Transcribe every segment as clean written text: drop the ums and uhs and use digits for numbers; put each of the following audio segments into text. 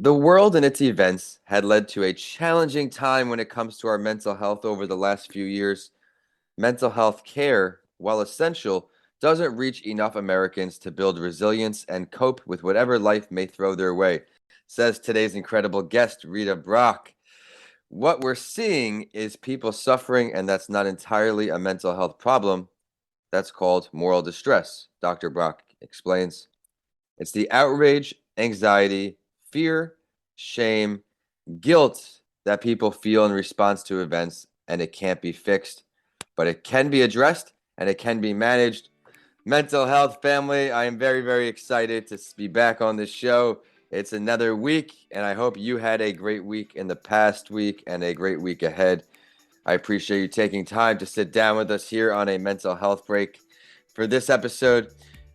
The world and its events had led to a challenging time when it comes to our mental health over the last few years. Mental health care, while essential, doesn't reach enough Americans to build resilience and cope with whatever life may throw their way, says today's incredible guest, Rita Brock. What we're seeing is people suffering, and that's not entirely a mental health problem. That's called moral distress, Dr. Brock explains. It's the outrage, anxiety, fear, shame, guilt that people feel in response to events, and it can't be fixed, but it can be addressed and it can be managed. Mental health family, I am very, very excited to be back on this show. It's another week, and I hope you had a great week in the past week and a great week ahead. I appreciate you taking time to sit down with us here on a mental health break. For this episode,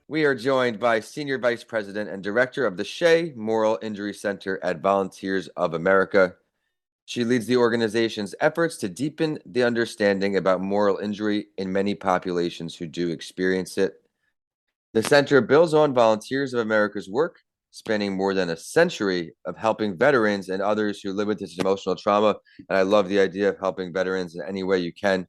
we are joined by Senior Vice President and Director of the Shea Moral Injury Center at Volunteers of America. She leads the organization's efforts to deepen the understanding about moral injury in many populations who do experience it. The center builds on Volunteers of America's work, spanning more than a century of helping veterans and others who live with this emotional trauma. And I love the idea of helping veterans in any way you can. A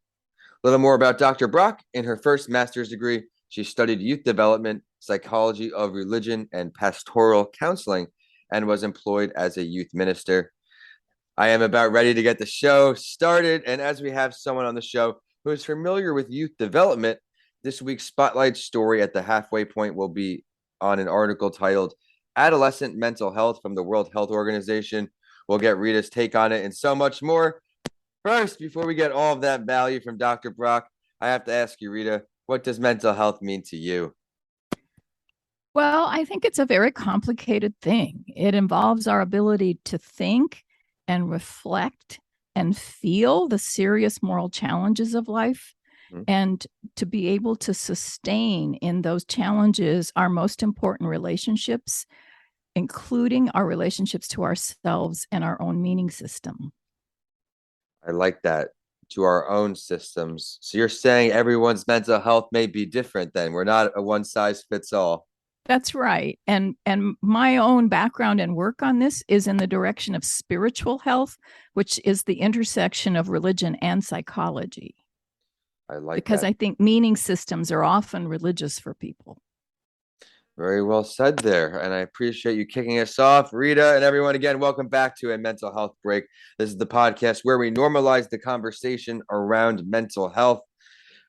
little more about Dr. Brock. In her first master's degree, she studied youth development, psychology of religion, and pastoral counseling, and was employed as a youth minister. I am about ready to get the show started. And as we have someone on the show who is familiar with youth development, this week's spotlight story at the halfway point will be on an article titled Adolescent Mental Health from the World Health Organization. We'll get Rita's take on it and so much more. First, before we get all of that value from Dr. Brock, I have to ask you, Rita, what does mental health mean to you? Well, I think it's a very complicated thing. It involves our ability to think and reflect and feel the serious moral challenges of life, and to be able to sustain in those challenges our most important relationships, including our relationships to ourselves and our own meaning system. I like that, to our own systems. So you're saying everyone's mental health may be different then. We're not a one size fits all. That's right. And my own background and work on this is in the direction of spiritual health, which is the intersection of religion and psychology. I like because that. I think meaning systems are often religious for people. Very well said there. And I appreciate you kicking us off. Rita and everyone, again, welcome back to a mental health break. This is the podcast where we normalize the conversation around mental health.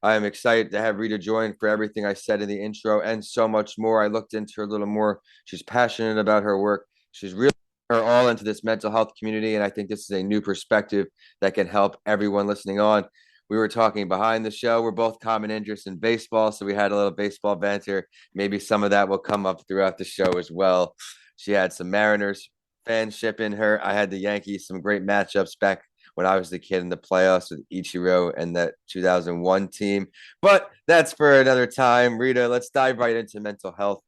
I am excited to have Rita join for everything I said in the intro and so much more. I looked into her a little more. She's passionate about her work. She's really her all into this mental health community. And I think this is a new perspective that can help everyone listening on. We were talking behind the show. We're both common interests in baseball, so we had a little baseball banter. Maybe some of that will come up throughout the show as well. She had some Mariners fanship in her. I had the Yankees, some great matchups back when I was the kid in the playoffs with Ichiro and that 2001 team. But that's for another time. Rita, let's dive right into mental health.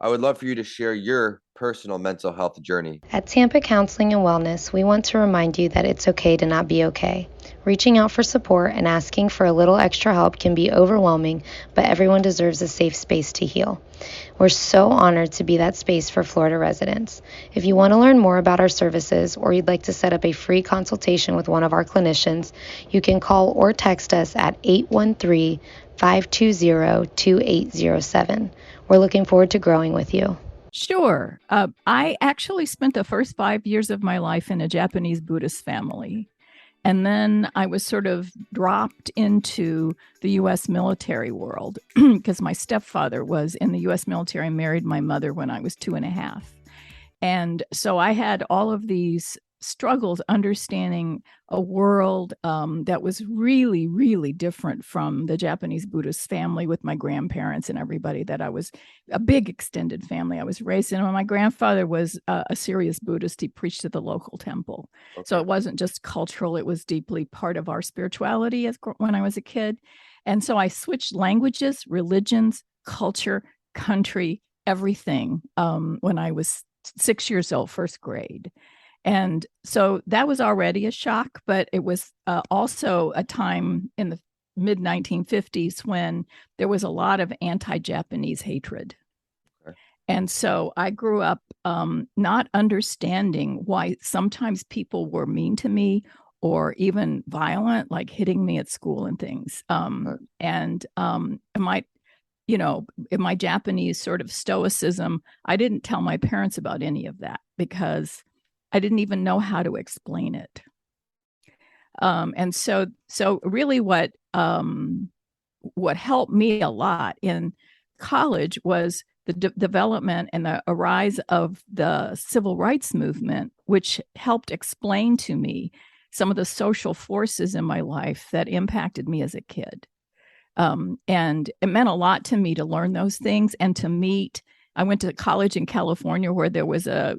I would love for you to share your personal mental health journey. At Tampa Counseling and Wellness, we want to remind you that it's okay to not be okay. Reaching out for support and asking for a little extra help can be overwhelming, but everyone deserves a safe space to heal. We're so honored to be that space for Florida residents. If you want to learn more about our services or you'd like to set up a free consultation with one of our clinicians, you can call or text us at 813-520-2807. We're looking forward to growing with you. Sure. I actually spent the first 5 years of my life in a Japanese Buddhist family. And then I was sort of dropped into the U.S. military world because my stepfather was in the U.S. military and married my mother when I was 2.5. And so I had all of these struggles understanding a world that was really, really different from the Japanese Buddhist family with my grandparents and everybody that I was a big extended family I was raised in. And my grandfather was a serious Buddhist. He preached at the local temple. Okay. So it wasn't just cultural. It was deeply part of our spirituality when I was a kid. And so I switched languages, religions, culture, country, everything when I was 6 years old, first grade. And so that was already a shock, but it was also a time in the mid 1950s when there was a lot of anti-Japanese hatred. Okay. And so I grew up not understanding why sometimes people were mean to me or even violent, like hitting me at school and things. And my, in my Japanese sort of stoicism, I didn't tell my parents about any of that because I didn't even know how to explain it. And so really what helped me a lot in college was the development and the rise of the civil rights movement, which helped explain to me some of the social forces in my life that impacted me as a kid. And it meant a lot to me to learn those things and to meet. I went to college in California where there was a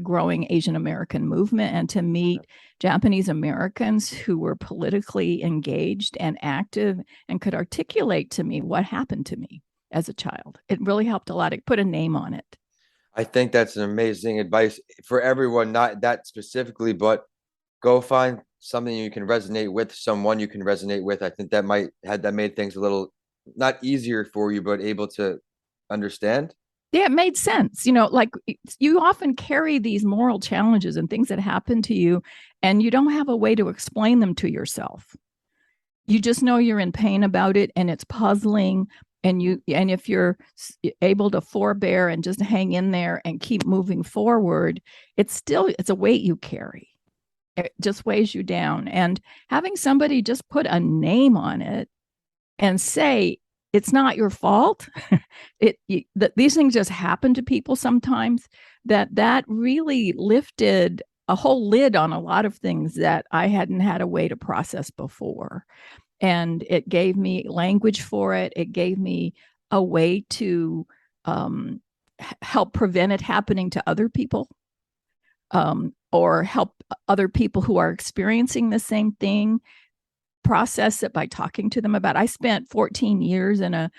growing Asian American movement, and to meet Japanese Americans who were politically engaged and active and could articulate to me what happened to me as a child. It really helped a lot. It put a name on it. I think that's an amazing advice for everyone, not that specifically, but go find something you can resonate with, someone you can resonate with. I think that made things a little not easier for you, but able to understand. Yeah, it made sense. Like you often carry these moral challenges and things that happen to you, and you don't have a way to explain them to yourself. You just know you're in pain about it and it's puzzling. And if you're able to forbear and just hang in there and keep moving forward, it's a weight you carry. It just weighs you down. And having somebody just put a name on it and say, it's not your fault. These things just happen to people sometimes. That really lifted a whole lid on a lot of things that I hadn't had a way to process before. And it gave me language for it. It gave me a way to help prevent it happening to other people, or help other people who are experiencing the same thing process it by talking to them about it. I spent 14 years in a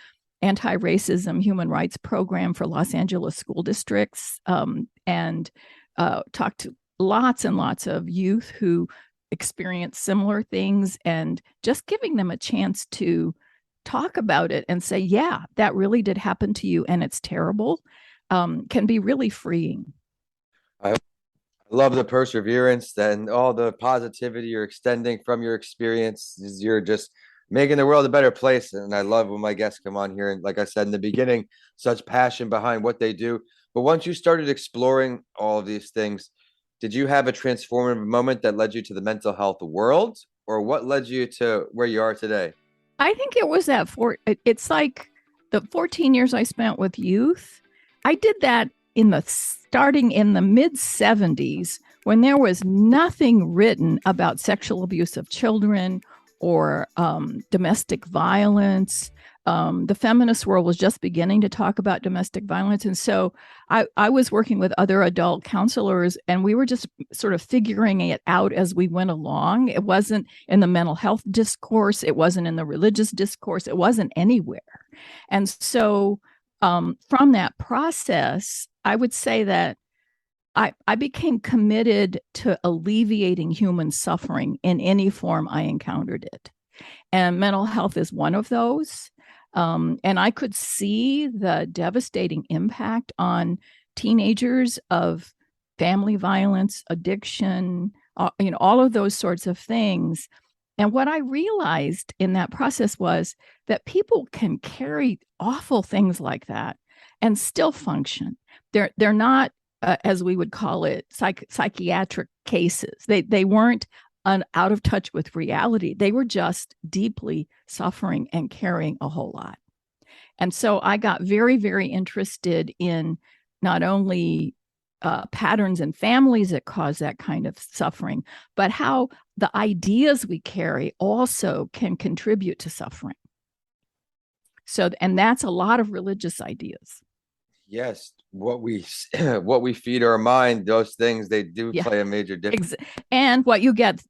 anti-racism human rights program for Los Angeles school districts, and talked to lots and lots of youth who experience similar things, and just giving them a chance to talk about it and say, yeah, that really did happen to you and it's terrible, can be really freeing. I love the perseverance and all the positivity you're extending from your experience. You're just making the world a better place. And I love when my guests come on here. And like I said in the beginning, such passion behind what they do. But once you started exploring all of these things, did you have a transformative moment that led you to the mental health world, or what led you to where you are today? I think it was it's like the 14 years I spent with youth. I did that starting in the mid 70s, when there was nothing written about sexual abuse of children or domestic violence. The feminist world was just beginning to talk about domestic violence. And so I was working with other adult counselors, and we were just sort of figuring it out as we went along. It wasn't in the mental health discourse. It wasn't in the religious discourse. It wasn't anywhere. And so from that process, I would say that I became committed to alleviating human suffering in any form I encountered it. And mental health is one of those. And I could see the devastating impact on teenagers of family violence, addiction, all of those sorts of things. And what I realized in that process was that people can carry awful things like that and still function. They're not, as we would call it, psychiatric cases. They weren't out of touch with reality. They were just deeply suffering and carrying a whole lot. And so I got very, very interested in not only patterns and families that cause that kind of suffering, but how the ideas we carry also can contribute to suffering. So, and that's a lot of religious ideas. Yes, what we feed our mind, those things, they do play a major difference. And what you get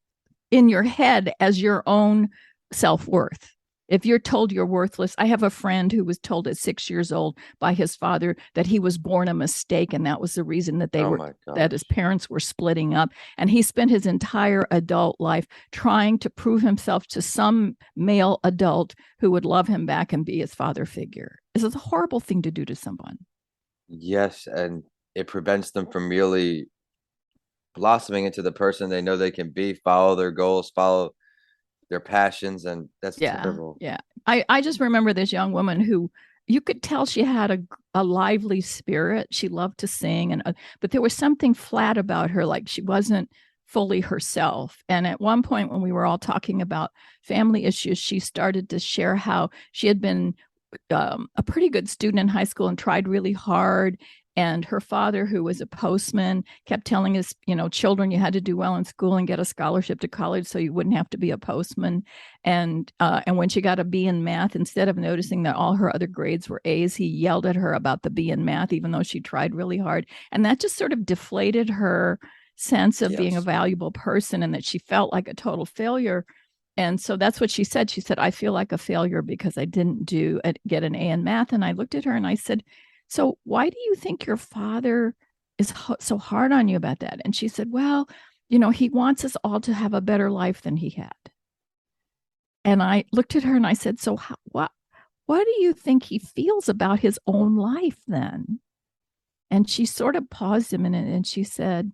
in your head as your own self-worth. If you're told you're worthless, I have a friend who was told at 6 years old by his father that he was born a mistake, and that was the reason that that his parents were splitting up. And he spent his entire adult life trying to prove himself to some male adult who would love him back and be his father figure. This is a horrible thing to do to someone. Yes, and it prevents them from really blossoming into the person they know they can be, follow their goals, follow their passions, and that's Yeah, terrible. yeah. I just remember this young woman who you could tell she had a lively spirit. She loved to sing, and but there was something flat about her, like she wasn't fully herself. And at one point, when we were all talking about family issues, she started to share how she had been a pretty good student in high school and tried really hard. And her father, who was a postman, kept telling his, children, you had to do well in school and get a scholarship to college so you wouldn't have to be a postman. And when she got a B in math, instead of noticing that all her other grades were A's, he yelled at her about the B in math, even though she tried really hard. And that just sort of deflated her sense of being a Yes. valuable person, and that she felt like a total failure. And so that's what she said. She said, I feel like a failure because I didn't get an A in math. And I looked at her and I said, so why do you think your father is so hard on you about that? And she said, well, he wants us all to have a better life than he had. And I looked at her and I said, so what do you think he feels about his own life then? And she sort of paused a minute and she said,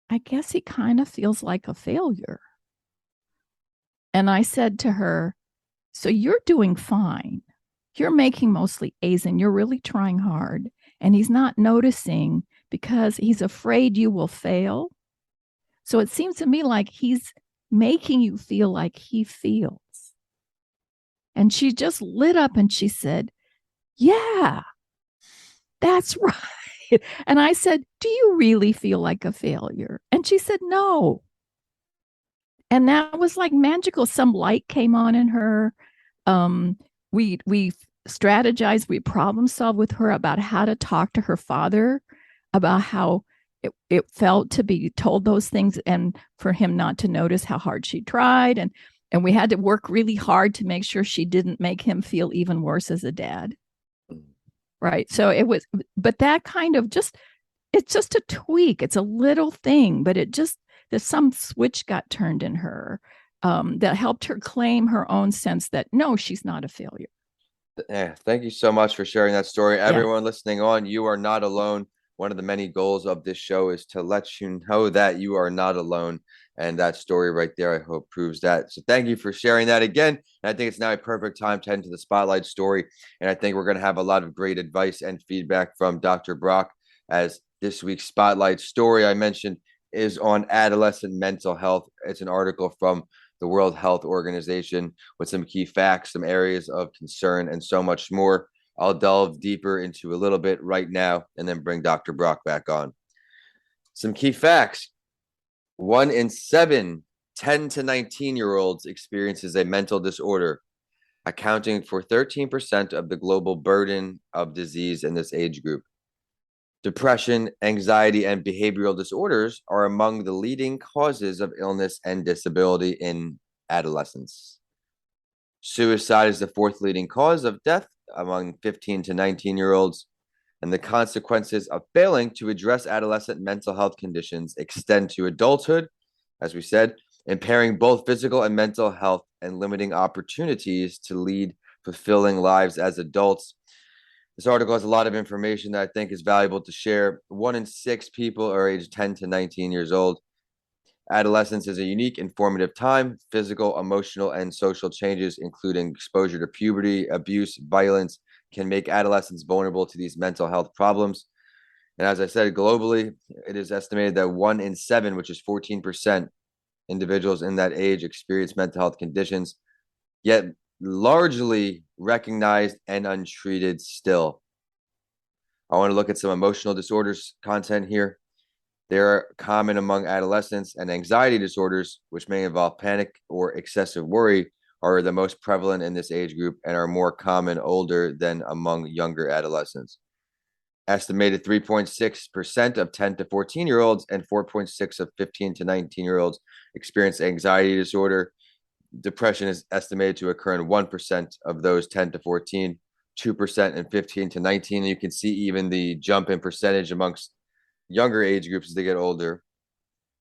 I guess he kind of feels like a failure. And I said to her, so you're doing fine. You're making mostly A's and you're really trying hard. And he's not noticing because he's afraid you will fail. So it seems to me like he's making you feel like he feels. And she just lit up and she said, yeah, that's right. And I said, do you really feel like a failure? And she said, no. And that was like magical. Some light came on in her. We strategized, we problem solved with her about how to talk to her father, about how it felt to be told those things and for him not to notice how hard she tried. And we had to work really hard to make sure she didn't make him feel even worse as a dad. Right. So it was, but that kind of it's just a tweak. It's a little thing, but there's some switch got turned in her that helped her claim her own sense that no, she's not a failure. Yeah, thank you so much for sharing that story. Yeah. Everyone listening on, you are not alone. One of the many goals of this show is to let you know that you are not alone. And that story right there, I hope, proves that. So thank you for sharing that again. And I think it's now a perfect time to head into the spotlight story. And I think we're going to have a lot of great advice and feedback from Dr. Brock, as this week's spotlight story I mentioned is on adolescent mental health. It's an article from the World Health Organization with some key facts, some areas of concern, and so much more. I'll delve deeper into a little bit right now and then bring Dr. Brock back on. Some key facts: 1 in 7 10 to 19-year-olds experiences a mental disorder, accounting for 13% of the global burden of disease in this age group. Depression, anxiety, and behavioral disorders are among the leading causes of illness and disability in adolescence. Suicide is the fourth leading cause of death among 15 to 19-year-olds, and the consequences of failing to address adolescent mental health conditions extend to adulthood, as we said, impairing both physical and mental health and limiting opportunities to lead fulfilling lives as adults. This article has a lot of information that I think is valuable to share. 1 in 6 people are aged 10 to 19 years old. Adolescence is a unique, informative time. Physical, emotional, and social changes, including exposure to puberty, abuse, violence, can make adolescents vulnerable to these mental health problems. And as I said, globally, it is estimated that 1 in 7, which is 14%, individuals in that age experience mental health conditions, yet largely recognized and untreated still. I want to look at some emotional disorders content here. They're common among adolescents, and anxiety disorders, which may involve panic or excessive worry, are the most prevalent in this age group and are more common older than among younger adolescents. Estimated 3.6% of 10 to 14-year-olds and 4.6% of 15 to 19-year-olds experience anxiety disorder. Depression is estimated to occur in 1% of those 10 to 14, 2% in 15 to 19. And you can see even the jump in percentage amongst younger age groups as they get older.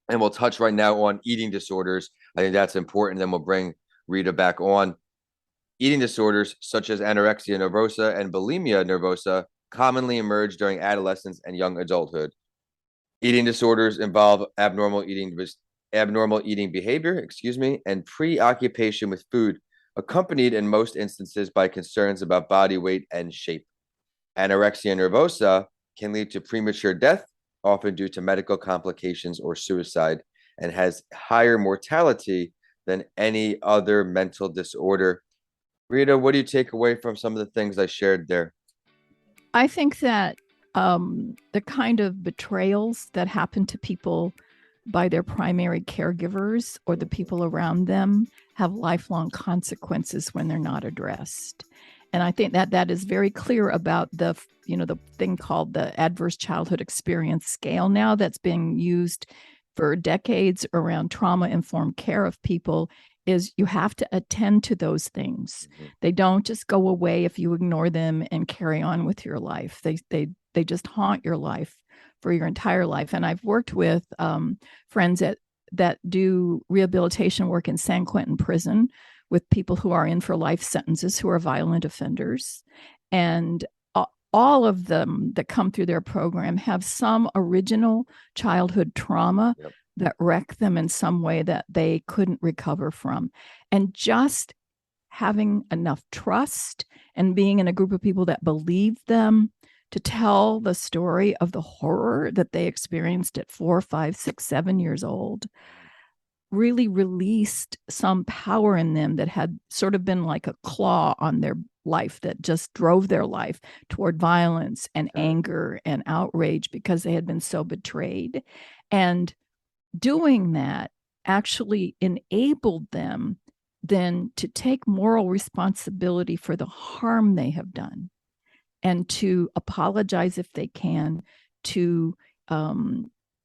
And we'll touch right now on eating disorders. I think that's important. Then we'll bring Rita back on. Eating disorders such as anorexia nervosa and bulimia nervosa commonly emerge during adolescence and young adulthood. Eating disorders involve abnormal eating behavior, and preoccupation with food, accompanied in most instances by concerns about body weight and shape. Anorexia nervosa can lead to premature death, often due to medical complications or suicide, and has higher mortality than any other mental disorder. Rita, what do you take away from some of the things I shared there? I think that the kind of betrayals that happen to people by their primary caregivers or the people around them have lifelong consequences when they're not addressed. And I think that that is very clear about the thing called the adverse childhood experience scale now that's being used for decades around trauma informed care of people. Is you have to attend to those things. Mm-hmm. They don't just go away if you ignore them and carry on with your life. They just haunt your life for your entire life. And I've worked with friends that do rehabilitation work in San Quentin prison with people who are in for life sentences who are violent offenders. And all of them that come through their program have some original childhood trauma. Yep. That wreck them in some way that they couldn't recover from. And just having enough trust and being in a group of people that believe them to tell the story of the horror that they experienced at 4, 5, 6, 7 years old really released some power in them that had sort of been like a claw on their life that just drove their life toward violence and anger and outrage because they had been so betrayed. And doing that actually enabled them then to take moral responsibility for the harm they have done and to apologize if they can, to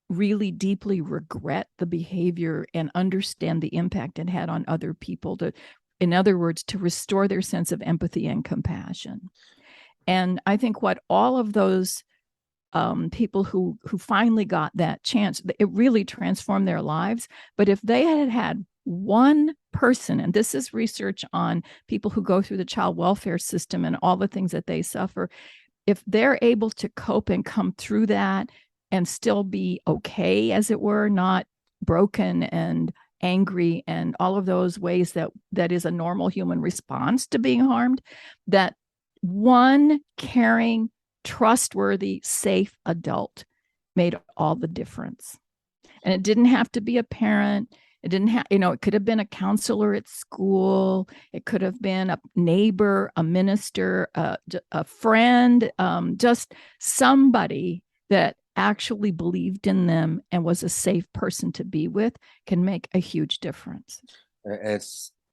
really deeply regret the behavior and understand the impact it had on other people, to, in other words, to restore their sense of empathy and compassion. And I think what all of those people who finally got that chance, it really transformed their lives. But if they had had one person, and this is research on people who go through the child welfare system and all the things that they suffer, if they're able to cope and come through that and still be okay, as it were, not broken and angry and all of those ways that is a normal human response to being harmed, that one caring, trustworthy, safe adult made all the difference. And it didn't have to be a parent. It didn't have, it could have been a counselor at school. It could have been a neighbor, a minister, a friend, just somebody that actually believed in them and was a safe person to be with can make a huge difference. It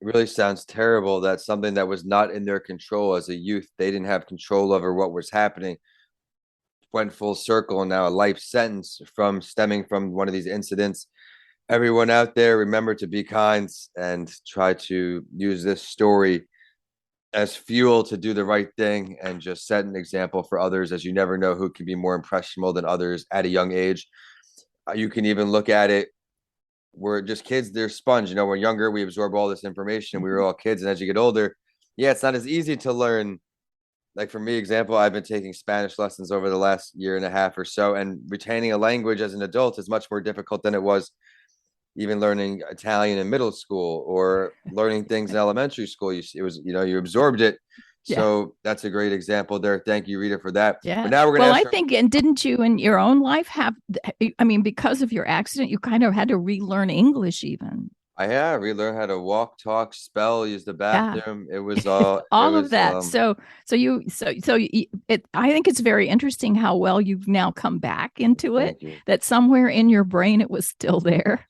really sounds terrible that something that was not in their control as a youth, they didn't have control over what was happening, went full circle, and now a life sentence stemming from one of these incidents. Everyone out there, remember to be kind and try to use this story as fuel to do the right thing and just set an example for others, as you never know who can be more impressionable than others at a young age. You can even look at it, we're just kids, they're sponge. We're younger, we absorb all this information. We were all kids, and as you get older, it's not as easy to learn. Like for me, example, I've been taking Spanish lessons over the last year and a half or so, and retaining a language as an adult is much more difficult than it was even learning Italian in middle school or learning things in elementary school. You absorbed it. Yeah. So that's a great example there. Thank you, Rita, for that. Yeah. But now we're going to I think, and didn't you in your own life have, because of your accident, you kind of had to relearn English even. I have relearn how to walk, talk, spell, use the bathroom. Yeah. It was all of that. I think it's very interesting how well you've now come back into it, that somewhere in your brain, it was still there.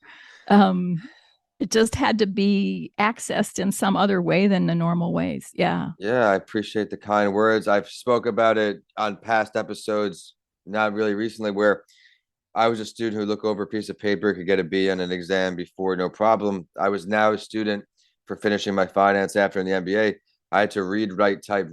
It just had to be accessed in some other way than the normal ways. Yeah. Yeah. I appreciate the kind words. I've spoke about it on past episodes, not really recently, where I was a student who looked over a piece of paper, could get a B on an exam before, no problem. I was now a student for finishing my finance after in the MBA. I had to read, write, type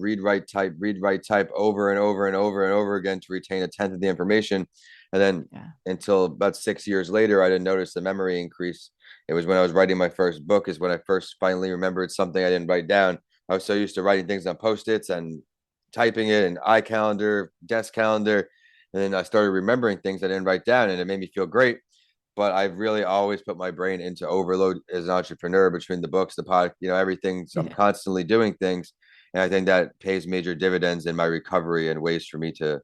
over and over and over and over again to retain a tenth of the information. And then until about 6 years later, I didn't notice the memory increase. It was when I was writing my first book is when I first finally remembered something I didn't write down. I was so used to writing things on Post-its and typing it in iCalendar, desk calendar, and then I started remembering things I didn't write down, and it made me feel great. But I've really always put my brain into overload as an entrepreneur between the books, the pod, everything. So I'm Yeah, constantly doing things. And I think that pays major dividends in my recovery and ways for me to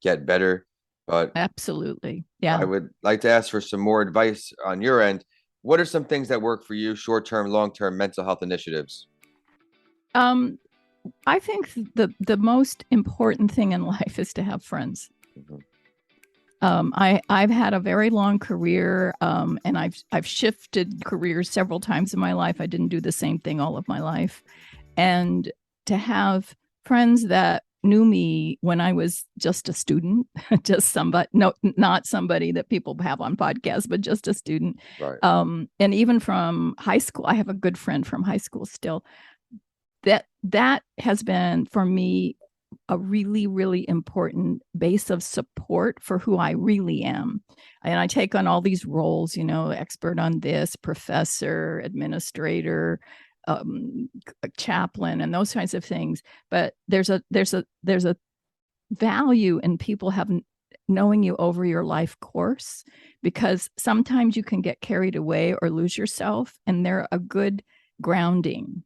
get better. But absolutely. I Yeah. would like to ask for some more advice on your end. What are some things that work for you, short term, long term mental health initiatives? Um, I think the most important thing in life is to have friends. Mhm. I've had a very long career, and I've shifted careers several times in my life. I didn't do the same thing all of my life, and to have friends that knew me when I was just a student, just somebody, no, not somebody that people have on podcasts, but just a student. Right. And even from high school, I have a good friend from high school still. That has been for me a really, really important base of support for who I really am. And I take on all these roles, expert on this, professor, administrator, chaplain, and those kinds of things. But there's a value in people having knowing you over your life course, because sometimes you can get carried away or lose yourself, and they're a good grounding.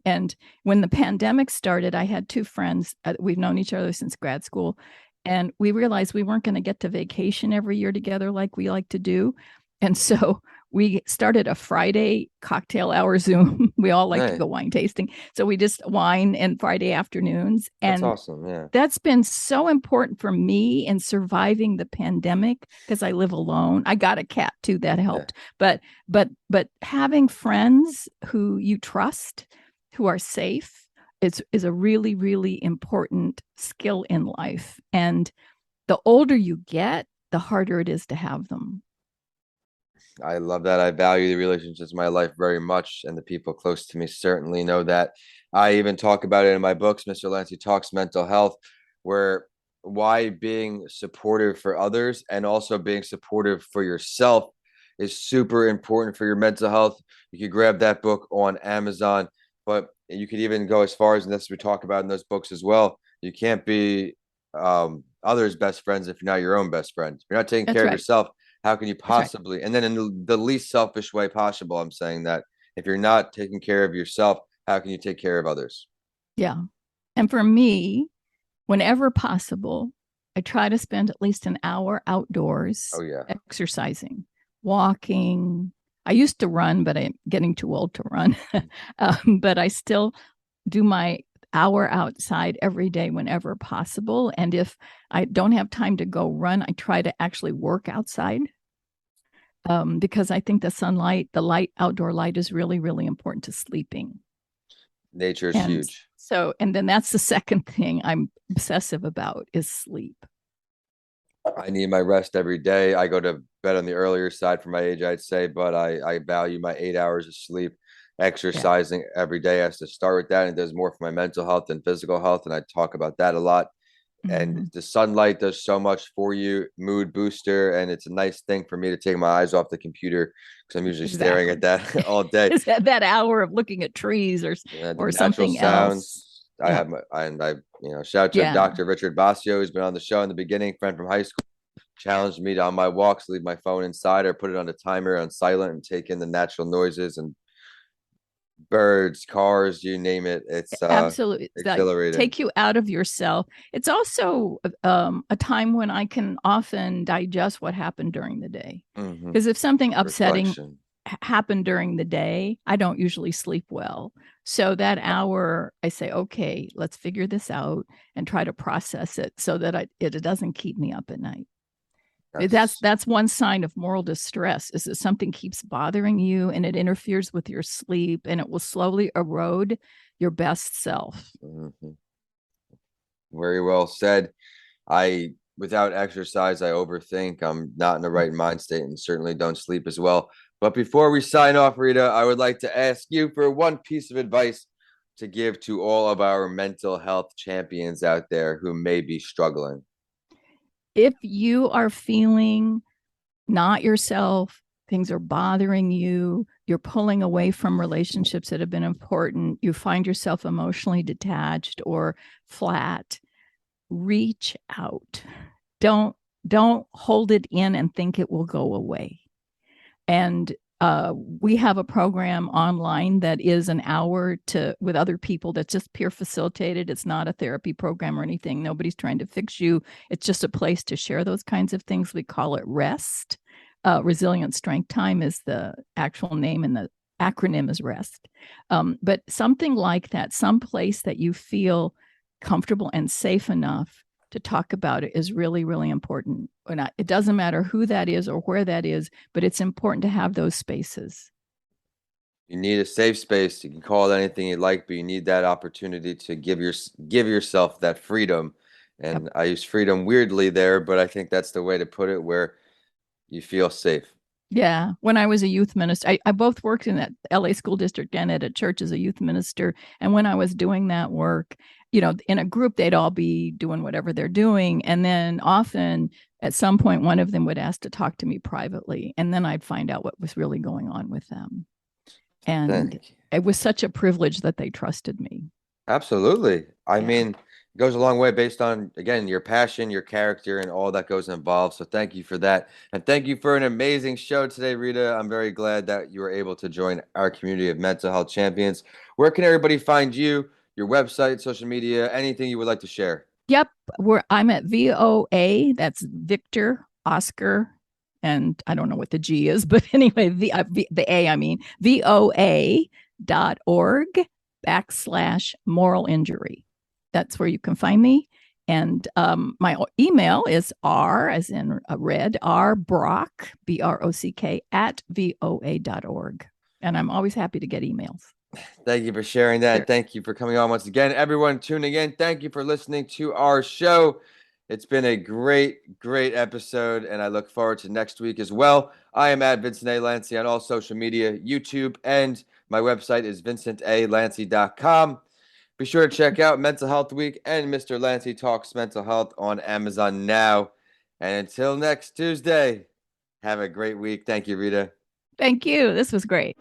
And when the pandemic started, I had two friends. We've known each other since grad school, and we realized we weren't going to get to vacation every year together like we like to do. And so we started a Friday cocktail hour Zoom. We all like to Hey, go wine tasting. So we just wine and Friday afternoons. that's And awesome. Yeah. that's been so important for me in surviving the pandemic because I live alone. I got a cat too, that Yeah. helped. But having friends who you trust, who are safe, is a really, really important skill in life. And the older you get, the harder it is to have them. I love that. I value the relationships in my life very much, and the people close to me certainly know that. I even talk about it in my books, Mr. Lancy Talks Mental Health, where why being supportive for others and also being supportive for yourself is super important for your mental health. You could grab that book on Amazon, but you could even go as far as, and this we talk about in those books as well. You can't be others' best friends if you're not your own best friend. If you're not taking That's care of right. yourself, how can you That's right. possibly, and then in the least selfish way possible, I'm saying that if you're not taking care of yourself, how can you take care of others? Yeah. And for me, whenever possible, I try to spend at least an hour Oh outdoors yeah. exercising, walking. I used to run, but I'm getting too old to run. But I still do my hour outside every day whenever possible. And if I don't have time to go run, I try to actually work outside, because I think the sunlight, the light, outdoor light is really, really important to sleeping. Nature is And huge. so, and then that's the second thing I'm obsessive about is sleep. I need my rest every day. I go to bed on the earlier side for my age, I'd say, but I value my 8 hours of sleep. Yeah. Exercising every day has to start with that. And it does more for my mental health and physical health. And I talk about that a lot. And Mhm. the sunlight does so much for you, mood booster. And it's a nice thing for me to take my eyes off the computer because I'm usually staring at Exactly. that all day. Is that hour of looking at trees The or natural something else? sounds. I Yeah. have shout out to Yeah. Dr. Richard Basio, who's been on the show in the beginning, friend from high school, challenged me to, on my walks, leave my phone inside or put it on a timer on silent and take in the natural noises and birds, cars, you name it. It's Absolutely. That exhilarating. take you out of yourself. It's also a time when I can often digest what happened during the day. Hmm. Because if something upsetting Reflection. happened during the day, I don't usually sleep well. So that hour, I say, okay, let's figure this out and try to process it so that it doesn't keep me up at night. That's That's that's one sign of moral distress, is that something keeps bothering you and it interferes with your sleep, and it will slowly erode your best self. mhm. Very well said. Without exercise, I overthink. I'm not in the right mind state and certainly don't sleep as well. But before we sign off, Rita, I would like to ask you for one piece of advice to give to all of our mental health champions out there who may be struggling. If you are feeling not yourself, things are bothering you, you're pulling away from relationships that have been important, you find yourself emotionally detached or flat, reach out. Don't hold it in and think it will go away. And we have a program online that is an hour with other people that's just peer facilitated. It's not a therapy program or anything. Nobody's trying to fix you. It's just a place to share those kinds of things. We call it REST. Resilient Strength Time is the actual name, and the acronym is REST. But something like that, some place that you feel comfortable and safe enough to talk about it, is really, really important. It doesn't matter who that is or where that is, but it's important to have those spaces. You need a safe space. You can call it anything you like, but you need that opportunity to give yourself that freedom. And Yep. I use freedom weirdly there, but I think that's the way to put it, where you feel safe. Yeah. When I was a youth minister, I both worked in that LA school district and at a church as a youth minister. And when I was doing that work, in a group, they'd all be doing whatever they're doing. And then often at some point, one of them would ask to talk to me privately. And then I'd find out what was really going on with them. And it was such a privilege that they trusted me. Absolutely. I Yeah. mean, it goes a long way based on, again, your passion, your character, and all that goes involved. So thank you for that. And thank you for an amazing show today, Rita. I'm very glad that you were able to join our community of mental health champions. Where can everybody find you, your website, social media, anything you would like to share? Yep. I'm at VOA. That's Victor, Oscar, and I don't know what the G is, but anyway, the A, I mean, VOA.org/moral injury. That's where you can find me. And my email is R, as in red, R Brock, BROCK, @VOA.org. And I'm always happy to get emails. Thank you for sharing that. Sure. Thank you for coming on once again. Everyone tuning in, thank you for listening to our show. It's been a great, great episode, and I look forward to next week as well. I am at Vincent A. Lancy on all social media, YouTube, and my website is vincentalancy.com. Be sure to check out Mental Health Week and Mr. Lancy Talks Mental Health on Amazon now. And until next Tuesday, have a great week. Thank you, Rita. Thank you. This was great.